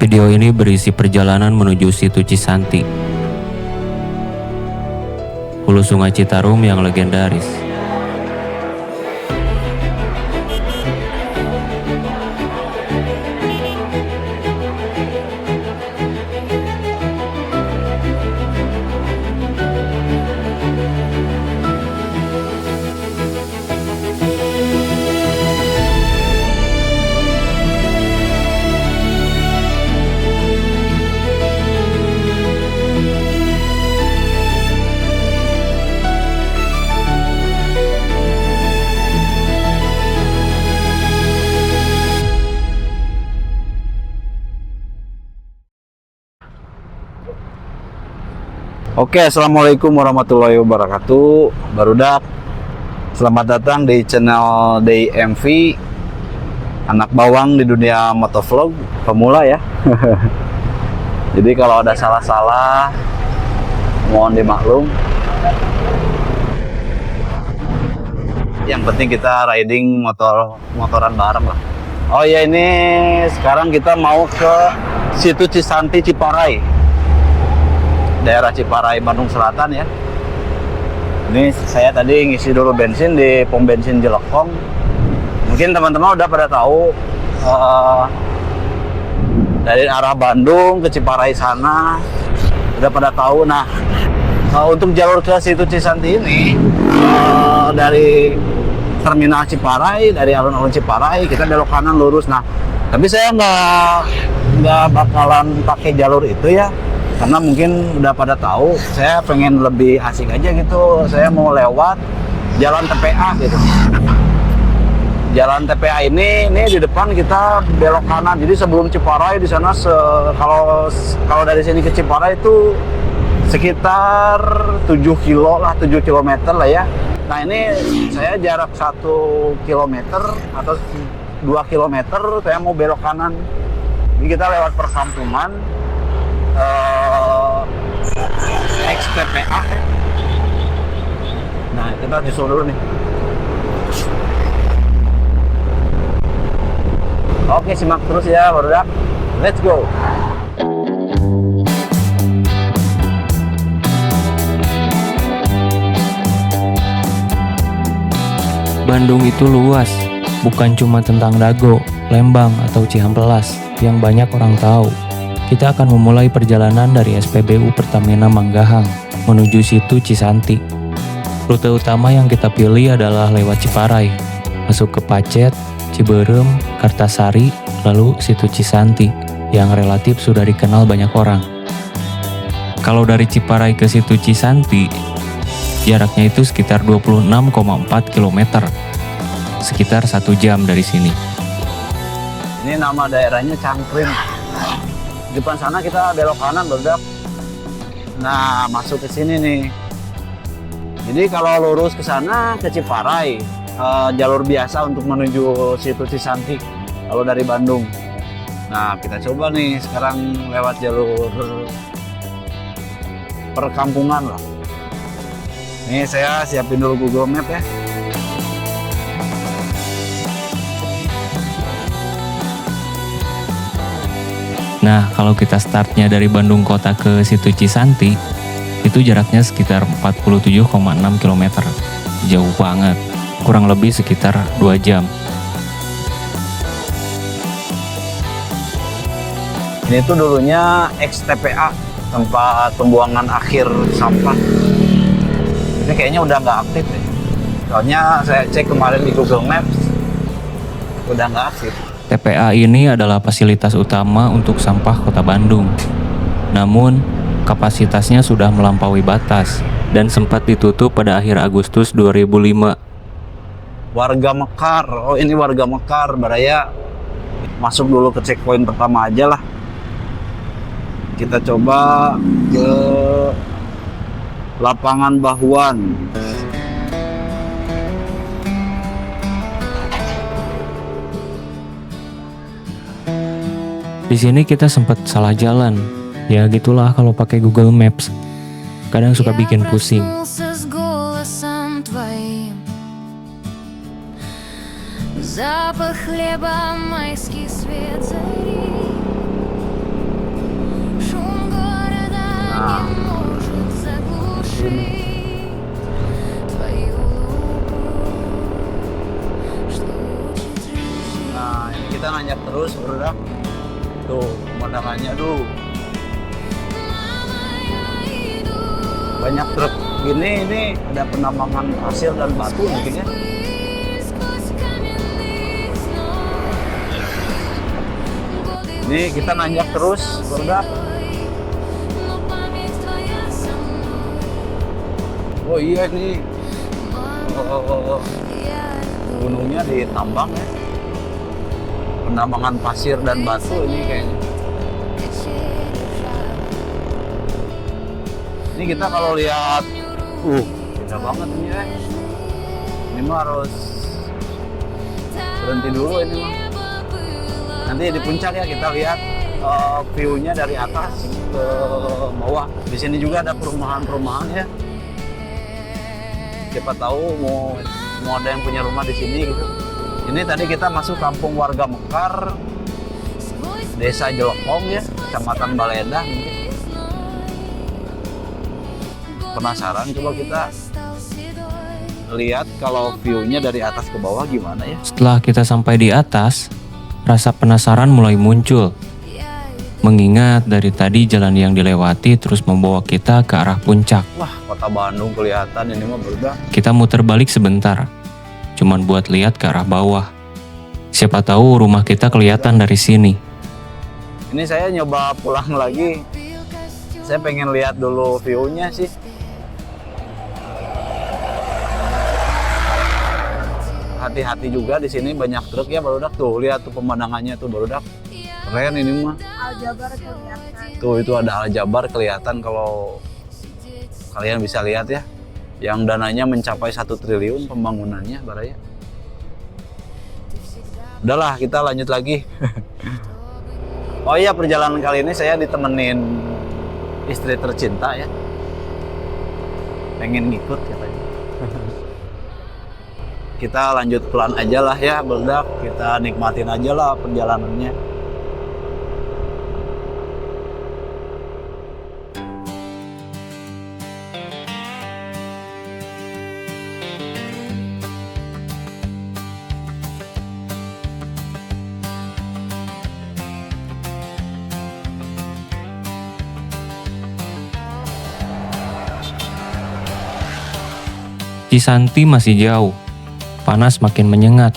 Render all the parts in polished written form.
Video ini berisi perjalanan menuju situ Cisanti, hulu sungai Citarum yang legendaris. Oke, assalamualaikum warahmatullahi wabarakatuh. Barudak, selamat datang di channel DMV, anak bawang di dunia motovlog pemula ya. Jadi kalau ada salah-salah, mohon dimaklum. Yang penting kita riding motoran bareng lah. Oh ya, ini sekarang kita mau ke situ Cisanti Ciparai, daerah Ciparai, Bandung Selatan ya. Ini saya tadi ngisi dulu bensin di pom bensin Jelekong. Mungkin teman-teman udah pada tahu dari arah Bandung ke Ciparai sana udah pada tahu. Nah, untuk jalur ke situ Cisanti ini dari terminal Ciparai, dari alun-alun Ciparai kita belok kanan lurus. Nah, tapi saya nggak bakalan pakai jalur itu ya, karena mungkin udah pada tahu, saya pengen lebih asik aja gitu. Saya mau lewat jalan TPA gitu. Jalan TPA ini di depan kita belok kanan. Jadi sebelum Ciparai di sana kalau dari sini ke Ciparai itu sekitar 7 km lah ya. Nah, ini saya jarak 1 kilometer atau 2 kilometer saya mau belok kanan. Jadi kita lewat perkampungan XTPA. Nah, kita disuruh dulu nih. Oke, simak terus ya, barudak. Let's go. Bandung itu luas, bukan cuma tentang Dago, Lembang, atau Cihampelas yang banyak orang tahu. Kita akan memulai perjalanan dari SPBU Pertamina Manggahang menuju situ Cisanti. Rute utama yang kita pilih adalah lewat Ciparai, masuk ke Pacet, Ciberem, Kartasari, lalu situ Cisanti yang relatif sudah dikenal banyak orang. Kalau dari Ciparai ke situ Cisanti, jaraknya itu sekitar 26,4 km, sekitar 1 jam dari sini. Ini nama daerahnya Cangkring. Di depan sana kita belok kanan, barudak. Nah, masuk ke sini nih. Jadi kalau lurus ke sana ke Ciparai, jalur biasa untuk menuju situ Cisanti kalau dari Bandung. Nah, kita coba nih sekarang lewat jalur perkampungan lah. Ini saya siapin dulu Google Map ya. Nah, kalau kita startnya dari Bandung kota ke situ Cisanti, itu jaraknya sekitar 47,6 km. Jauh banget, kurang lebih sekitar 2 jam. Ini tuh dulunya XTPA, tempat pembuangan akhir sampah. Ini kayaknya udah nggak aktif ya. Soalnya saya cek kemarin di Google Maps, udah nggak aktif. TPA ini adalah fasilitas utama untuk sampah kota Bandung. Namun, kapasitasnya sudah melampaui batas dan sempat ditutup pada akhir Agustus 2005. Warga Mekar, oh ini warga Mekar, Baraya. Masuk dulu ke checkpoint pertama aja lah. Kita coba ke Lapangan Bahuan. Di sini kita sempat salah jalan. Ya gitulah kalau pakai Google Maps. Kadang suka bikin pusing. Запах хлеба, майский свет зари. Nah, ini kita nanjak terus, bro. Tuh, pemandangannya tuh. Banyak truk gini, ini ada penambangan pasir dan batu mungkin ya. Ini kita nanjak terus, bro. Oh iya nih. Gunungnya ditambang ya. Penambangan pasir dan batu ini kayaknya. Ini kita kalau lihat, indah banget ini ya. Ini mah harus berhenti dulu ini mah. Nanti di puncak ya kita lihat view-nya dari atas ke bawah. Di sini juga ada perumahan-perumahan ya. Siapa tahu mau ada yang punya rumah di sini gitu. Ini tadi kita masuk kampung warga Mekar, Desa Jelekong ya, Kecamatan Balendah mungkin. Penasaran, coba kita lihat kalau view-nya dari atas ke bawah gimana ya. Setelah kita sampai di atas, rasa penasaran mulai muncul. Mengingat dari tadi jalan yang dilewati terus membawa kita ke arah puncak. Wah, kota Bandung kelihatan ini mah berbeda. Kita muter balik sebentar, cuman buat lihat ke arah bawah. Siapa tahu rumah kita kelihatan dari sini. Ini saya nyoba pulang lagi. Saya pengen lihat dulu view-nya sih. Hati-hati juga di sini banyak truk ya, barudak tuh. Lihat tuh pemandangannya tuh, barudak. Keren ini mah. Aljabar kelihatan. Tuh itu ada Aljabar kelihatan kalau kalian bisa lihat ya. Yang dananya mencapai 1 triliun pembangunannya, Baraya. Udahlah, kita lanjut lagi. Oh iya, perjalanan kali ini saya ditemenin istri tercinta ya. Pengen ngikut katanya. Kita lanjut pelan aja lah ya, berdak. Kita nikmatin aja lah perjalanannya. Cisanti masih jauh, panas makin menyengat.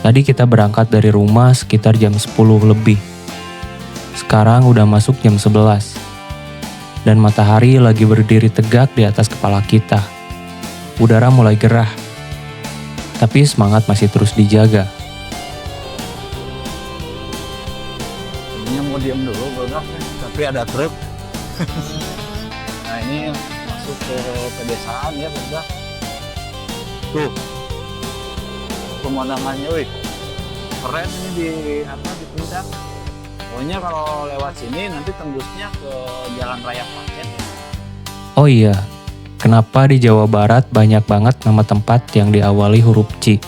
Tadi kita berangkat dari rumah sekitar jam 10 lebih. Sekarang udah masuk jam 11. Dan matahari lagi berdiri tegak di atas kepala kita. Udara mulai gerah. Tapi semangat masih terus dijaga. Ini mau diam dulu, berdak. Tapi ada truk. Nah ini masuk ke pedesaan ya, berdak. Tuh pemandangannya, wih, keren ini di puncak. Pokoknya kalau lewat sini nanti tembusnya ke Jalan Raya Pacet. Oh iya, kenapa di Jawa Barat banyak banget nama tempat yang diawali huruf C?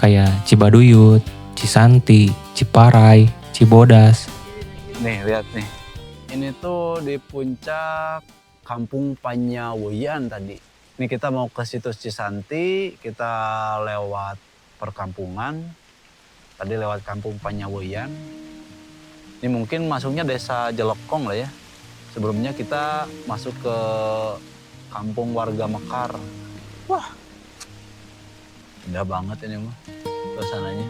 Kayak Cibaduyut, Cisanti, Ciparai, Cibodas. Nih lihat nih, ini tuh di puncak Kampung Panyawoyan tadi. Ini kita mau ke situs Cisanti, kita lewat perkampungan. Tadi lewat Kampung Panyawoyan. Ini mungkin masuknya Desa Jelekong lah ya. Sebelumnya kita masuk ke Kampung Warga Mekar. Wah, indah banget ini mah suasananya.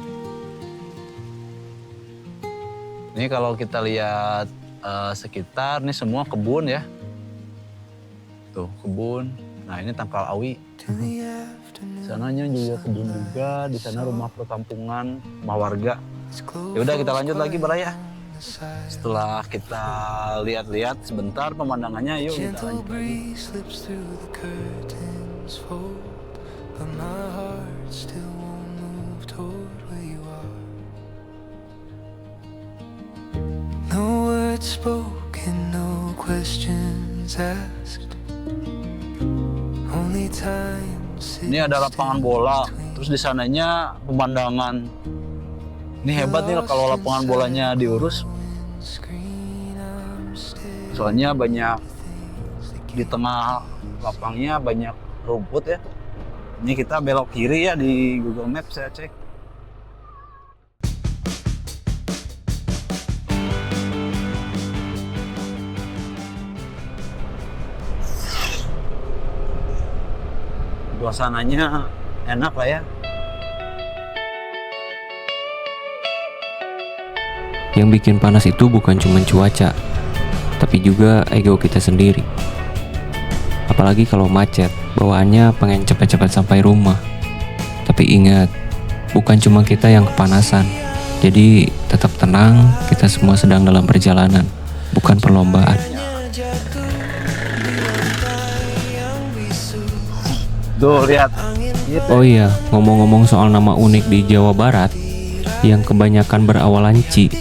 Ini kalau kita lihat sekitar, ini semua kebun ya. Tuh kebun. Nah ini Tangkal Awi. Sananya juga kebun juga. Di sana rumah perkampungan, rumah warga. Ya udah kita lanjut lagi Baraya. Setelah kita lihat-lihat sebentar pemandangannya, yuk kita lanjut lagi. No words spoken, no questions asked. Only time. Ini ada lapangan bola, terus di sananya pemandangan. Ini hebat nih kalau lapangan bolanya diurus. Soalnya banyak di tengah lapangnya banyak rumput ya. Ini kita belok kiri ya di Google Maps saya cek. suasananya enak lah ya. Yang bikin panas itu bukan cuma cuaca, tapi juga ego kita sendiri. Apalagi kalau macet, bawaannya pengen cepat-cepat sampai rumah. Tapi ingat, bukan cuma kita yang kepanasan. Jadi tetap tenang, kita semua sedang dalam perjalanan, bukan perlombaan. Tuh lihat. Oh iya, ngomong-ngomong soal nama unik di Jawa Barat yang kebanyakan berawalan Ci.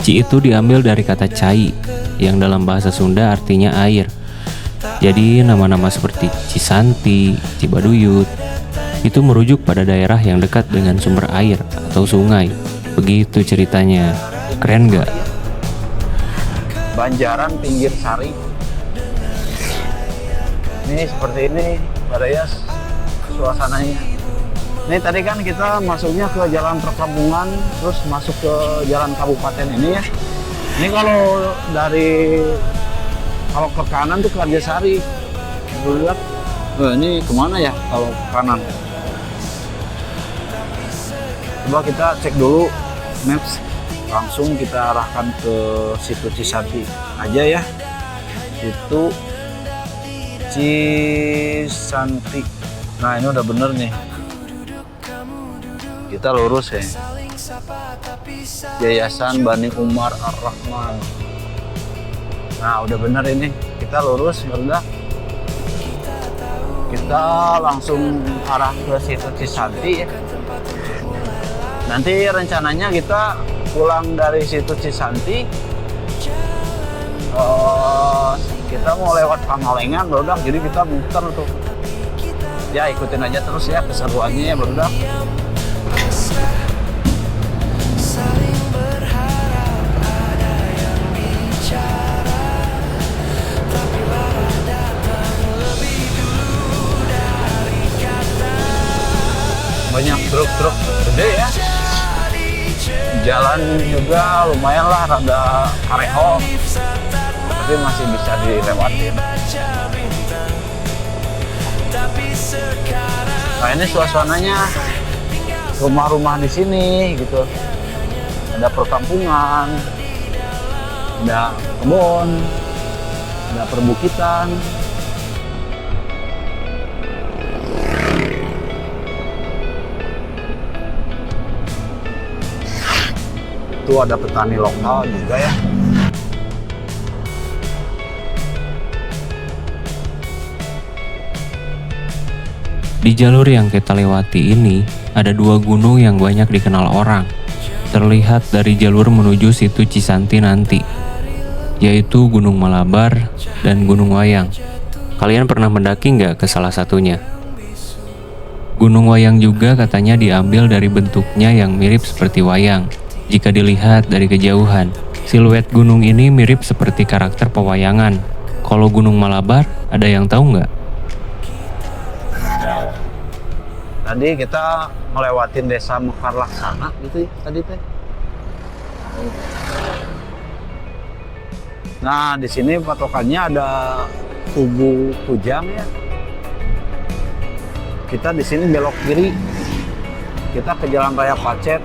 Ci itu diambil dari kata cai, yang dalam bahasa Sunda artinya air. Jadi nama-nama seperti Cisanti, Cibaduyut, itu merujuk pada daerah yang dekat dengan sumber air atau sungai. Begitu ceritanya, keren gak? Banjaran pinggir sari. Ini seperti ini, pada ya suasananya. Ini tadi kan kita masuknya ke jalan perkampungan, terus masuk ke jalan kabupaten ini ya. Ini kalau ke kanan tuh Karjasari. Lihat, ini kemana ya kalau ke kanan? Coba kita cek dulu maps, langsung kita arahkan ke situ Cisanti aja ya. Itu Cisanti. Nah ini udah bener nih. Kita lurus ya. Yayasan Bani Umar Ar-Rahman. Nah udah bener ini. Kita lurus, udah. Kita langsung arah ke situ Cisanti ya. Nanti rencananya kita pulang dari situ Cisanti. Kita mau lewat Pangalengan, udah. Jadi kita muter tuh. Ya ikutin aja terus ya keseruannya ya, udah. Banyak truk-truk gede ya. Jalan juga lumayan lah, rada kareho, tapi masih bisa dilewatin. Nah ini suasananya rumah-rumah di sini gitu. Ada perkampungan, ada kebun, ada perbukitan. Itu ada petani lokal juga ya. Di jalur yang kita lewati ini, ada dua gunung yang banyak dikenal orang. Terlihat dari jalur menuju situ Cisanti nanti, yaitu Gunung Malabar dan Gunung Wayang. Kalian pernah mendaki nggak ke salah satunya? Gunung Wayang juga katanya diambil dari bentuknya yang mirip seperti wayang. Jika dilihat dari kejauhan, siluet gunung ini mirip seperti karakter pewayangan. Kalau Gunung Malabar, ada yang tahu nggak? Tadi kita melewatin desa Mekar Laksana gitu ya, tadi teh. Nah, di sini patokannya ada Kubu Kujang ya. Kita di sini belok kiri. Kita ke Jalan Raya Pacet.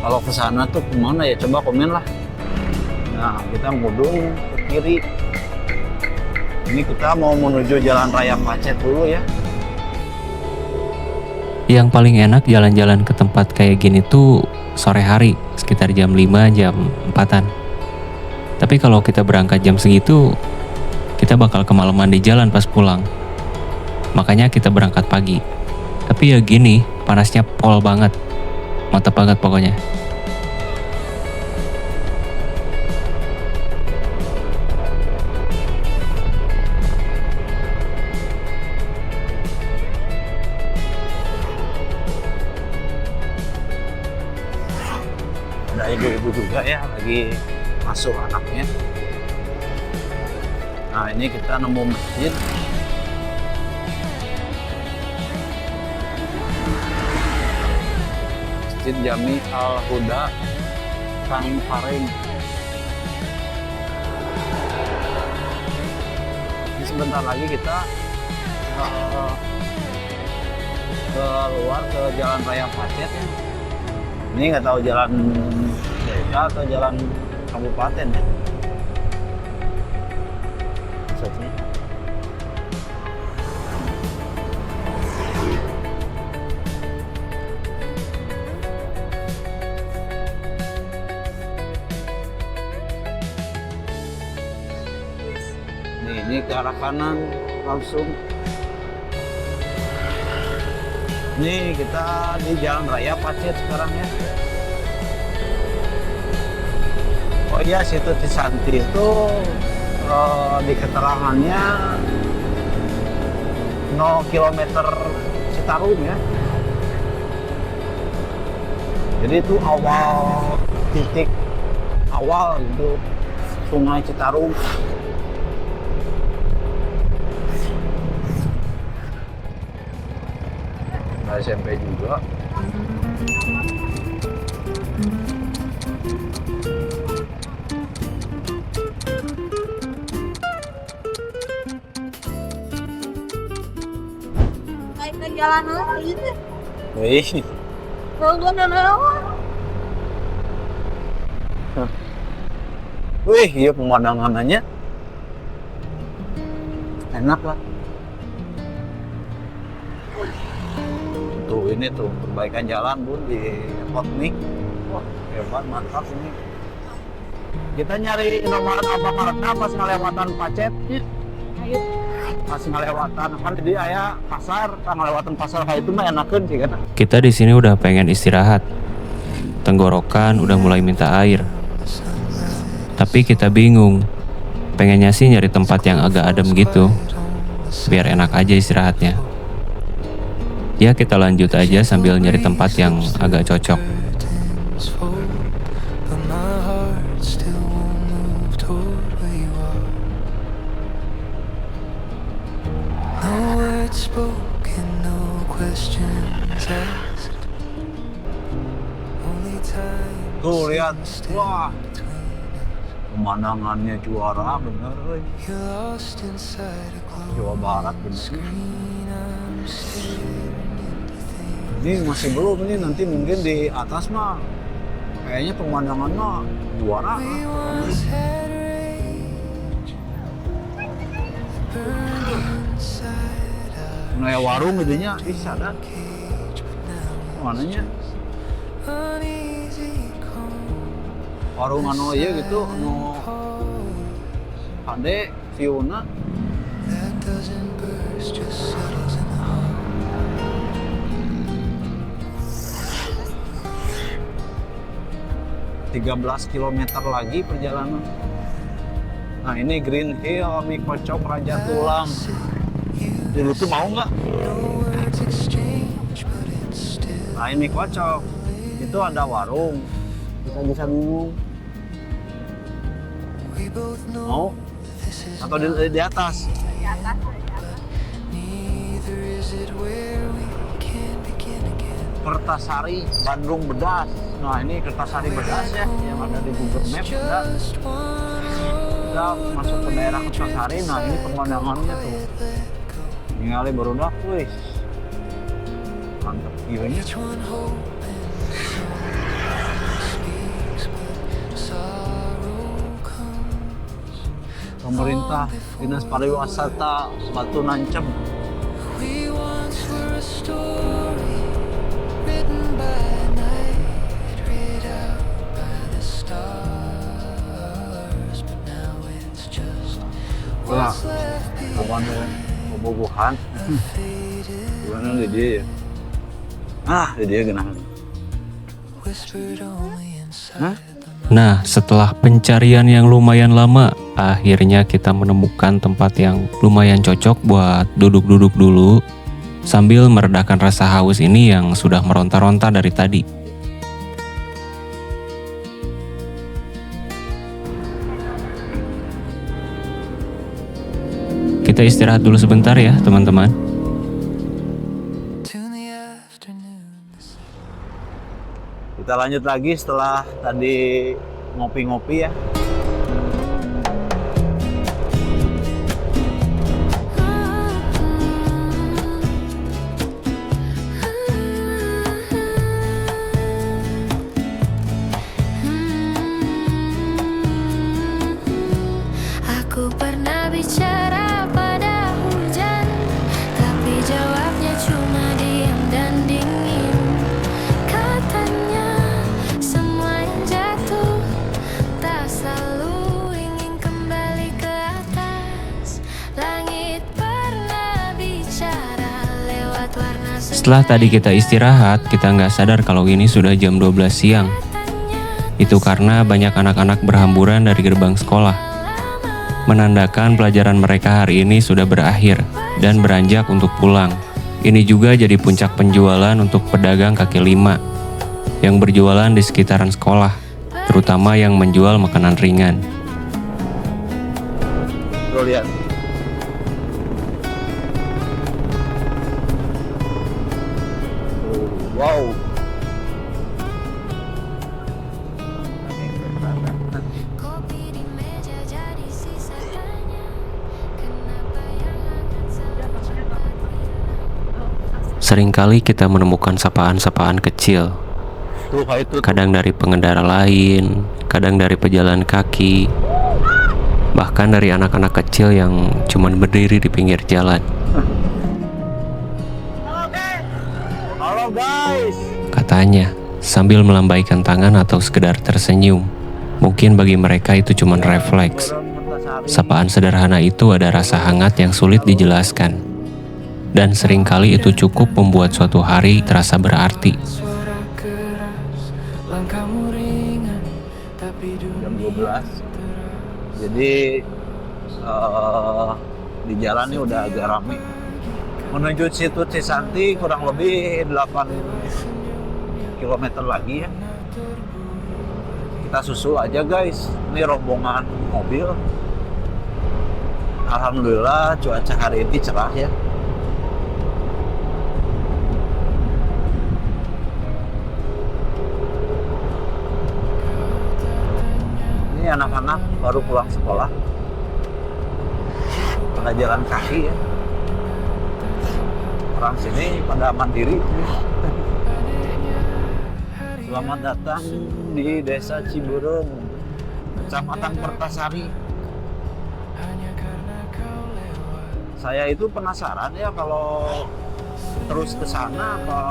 Kalau ke sana tuh kemana ya? Coba komen lah. Nah, kita ngudung ke kiri. Ini kita mau menuju Jalan Raya Pacet dulu ya. Yang paling enak jalan-jalan ke tempat kayak gini tuh sore hari, sekitar jam 5, jam 4-an. Tapi kalau kita berangkat jam segitu, kita bakal kemalaman di jalan pas pulang. Makanya kita berangkat pagi. Tapi ya gini, panasnya pol banget. Mantap banget pokoknya. Ada ibu-ibu juga ya, lagi masuk anaknya. Nah ini kita nemu masjid. Masjid Jami Al-Huda Tanfaring. Ini sebentar lagi kita eh, keluar ke Jalan Raya Pacet ya. Ini nggak tahu jalan desa atau jalan kabupaten ya. Maksudnya. Ini ke arah kanan langsung. Ini kita di Jalan Raya Pacet sekarang ya. Oh iya, situ Cisanti itu di keterangannya 0 km Citarum ya. Jadi itu titik awal gitu Sungai Citarum. SMP juga. Naik ke jalan ini. Wih, Bagus dan lewat. wih, iya pemandangannya enak lah. Tuh ini tuh perbaikan jalan bun di Hotmik. Wah hebat, mantap ini. Kita nyari Indomaret Alfamaretna pas ngelewatan Pacet. Ayo. Pas ngelewatan kan jadi aya pasar, ngelewatan pasar kayak itu mah enakeun sih kan. Kita di sini udah pengen istirahat. Tenggorokan udah mulai minta air. Tapi kita bingung. Pengennya sih nyari tempat yang agak adem gitu. Biar enak aja istirahatnya. Ya kita lanjut aja sambil nyari tempat yang agak cocok. But my heart still won't move toward where you are. No words spoken, no questions asked. Only time Tuh lihat, wah pemandangannya juara bener. you're lost inside a closed Jawa Barat bener. screen. I'm staring into things. Ini masih belum, ini nanti mungkin di atas mah kayaknya pemandangan mah juara. We once had rage burned inside our Nah ya warung idenya, ih sadar. cage, but now Mananya uneasy calm. warung anu ieu gitu, anu ade siuna. That doesn't burst, just settles in the heart. -13 km lagi perjalanan. Nah ini Green Hill, mie kocok Raja Tulang. Dulu tuh mau nggak? No words exchange, but it's still Nah ini mie kocok, itu ada warung. Kita bisa bingung, we both know mau this is atau di atas. neither is it where we can begin again. Kertasari, Bandung Bedas. Nah ini Kertasari Bedas ya, yang ada di Google Maps. Just one Kita masuk ke daerah Kertasari. Nah ini pemandangannya tuh. Ningali barudak, wih. Mantep view-nya. each one hoping someone speaks, but sorrow comes. Pemerintah Dinas Pariwisata Batu Nancem. We once were a story written by night, read out by the stars, but now it's just Wah, what's left kawan bobogohan. faded, Gimana di dia? Ah, di dia genah. whispered only Hah? inside the Nah, setelah pencarian yang lumayan lama, akhirnya kita menemukan tempat yang lumayan cocok buat duduk-duduk dulu sambil meredakan rasa haus ini yang sudah meronta-ronta dari tadi. Kita istirahat dulu sebentar ya, teman-teman. to the afternoon. Kita lanjut lagi setelah tadi ngopi-ngopi ya. Setelah tadi kita istirahat, kita nggak sadar kalau ini sudah jam 12 siang. Itu karena banyak anak-anak berhamburan dari gerbang sekolah. Menandakan pelajaran mereka hari ini sudah berakhir dan beranjak untuk pulang. Ini juga jadi puncak penjualan untuk pedagang kaki lima yang berjualan di sekitaran sekolah, terutama yang menjual makanan ringan. Bro, lihat. Wow. Kopi di meja jadi sisa tanya. Kenapa yang hangat sangat cepat hilang? Seringkali kita menemukan sapaan-sapaan kecil, Tuh kayak itu. kadang dari pengendara lain, kadang dari pejalan kaki, bahkan dari anak-anak kecil yang cuma berdiri di pinggir jalan. Halo guys. Katanya, sambil melambaikan tangan atau sekedar tersenyum. Mungkin bagi mereka itu cuma refleks. Sapaan sederhana itu ada rasa hangat yang sulit dijelaskan. Dan seringkali itu cukup membuat suatu hari terasa berarti. Suara keras, langkahmu ringan, tapi Jam dunia 12. Jadi di jalan ini udah agak rame. Menuju situ Cisanti kurang lebih 8 km lagi ya. Kita susul aja guys. Ini rombongan mobil. Alhamdulillah cuaca hari ini cerah ya. Ini anak-anak baru pulang sekolah. Pada jalan kaki ya. Orang sini pada mandiri. Selamat datang di Desa Ciburung, Kecamatan Pertasari. Saya itu penasaran ya kalau terus ke sana apa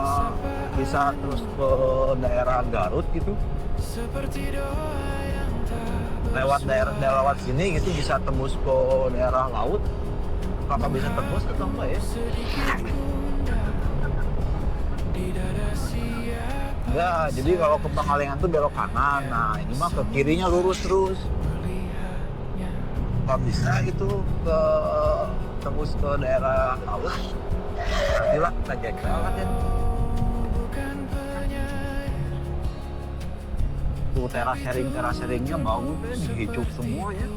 bisa terus ke daerah Garut gitu. Lewat lewat sini gitu bisa tembus ke daerah laut. Apakah bisa tembus atau enggak ya? Enggak, jadi kalau ke Pangalengan tuh belok kanan. Nah, ini mah ke kirinya lurus terus. Apa bisa gitu ke tembus ke daerah laut? Nantilah kita jalan ya. Tuh teras sharingnya bagus deh, dihicup semua ya.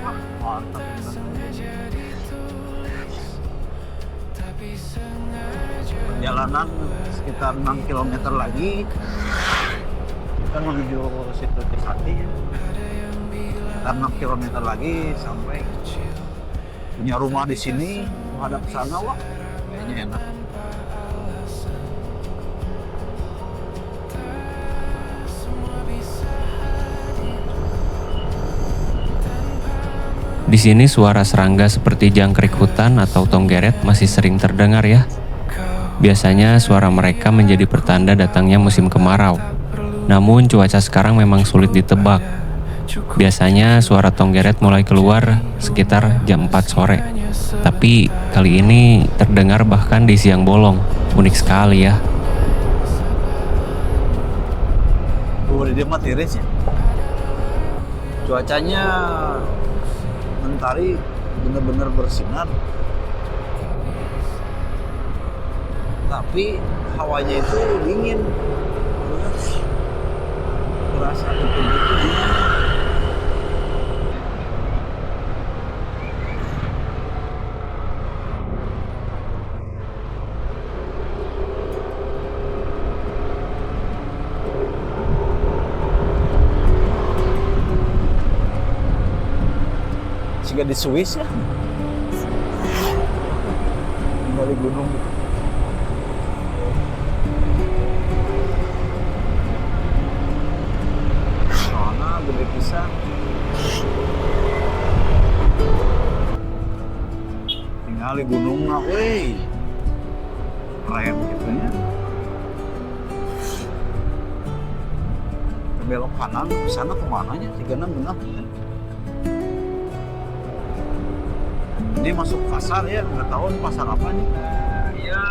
Wah, mantap. Perjalanan sekitar 6 km lagi kita menuju situ Cisanti ya. Sekitar 6 km lagi sampai punya rumah di sini menghadap sana. Wah, kayaknya enak. Di sini suara serangga seperti jangkrik hutan atau tonggeret masih sering terdengar ya. Biasanya suara mereka menjadi pertanda datangnya musim kemarau. Namun cuaca sekarang memang sulit ditebak. Biasanya suara tonggeret mulai keluar sekitar jam 4 sore. Tapi kali ini terdengar bahkan di siang bolong. Unik sekali ya. Dia mah tiris ya. Cuacanya mentari bener-bener bersinar. Tapi hawanya itu dingin. Berasa betul-betul dingin. Jika di Swiss ya, tinggal di gunung. Soalnya gede pisan. Tinggal di gunung nah, weh, keren gitu ya. Belok kanan ke sana kemananya? 36 benar. Ini masuk pasar ya, nggak tahu ini pasar apa nih. Iya.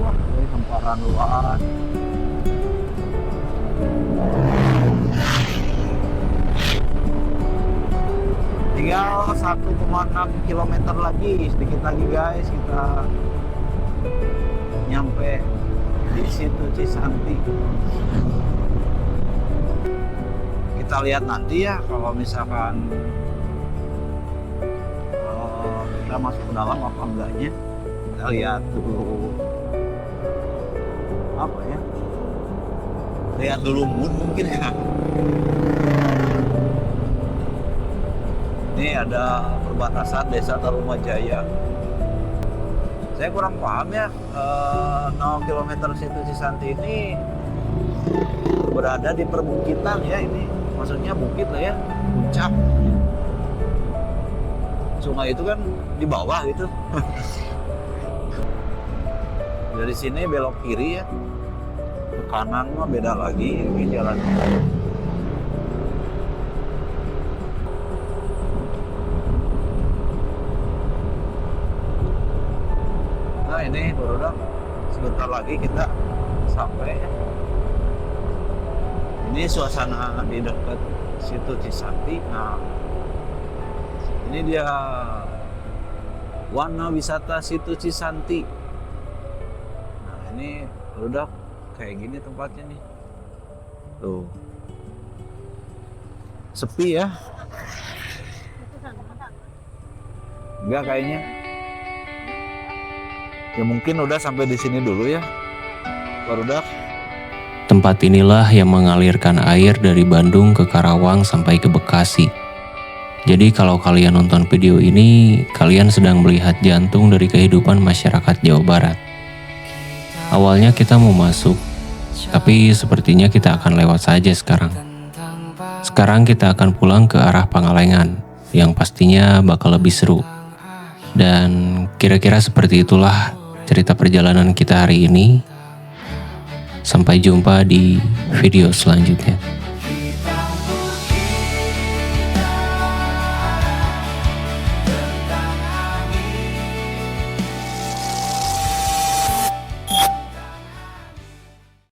Wah, ini hamparan luas. Tinggal 1,6 km lagi, sedikit lagi guys kita nyampe di situ Cisanti. Kita lihat nanti ya kalau misalkan kita masuk ke dalam apa enggaknya. Kita lihat dulu apa ya, lihat dulu mood mungkin ya. Ini ada perbatasan Desa Tarumajaya. Saya kurang paham ya, 0 km situ Cisanti ini berada di perbukitan ya, ini maksudnya bukit lah ya, puncak. Sungai itu kan di bawah gitu. Dari sini belok kiri ya, ke kanan mah beda lagi ini jalannya. Nah ini baru sebentar lagi kita sampai ya. Ini suasana di dekat situ Cisanti. Nah ini dia warna wisata situ Cisanti. Nah ini udah kayak gini tempatnya nih. Tuh. Sepi ya. Enggak kayaknya. Ya mungkin udah sampai di sini dulu ya. Barudak. Tempat inilah yang mengalirkan air dari Bandung ke Karawang sampai ke Bekasi. Jadi kalau kalian nonton video ini, kalian sedang melihat jantung dari kehidupan masyarakat Jawa Barat. Awalnya kita mau masuk, tapi sepertinya kita akan lewat saja sekarang. Sekarang kita akan pulang ke arah Pangalengan, yang pastinya bakal lebih seru. Dan kira-kira seperti itulah cerita perjalanan kita hari ini. Sampai jumpa di video selanjutnya.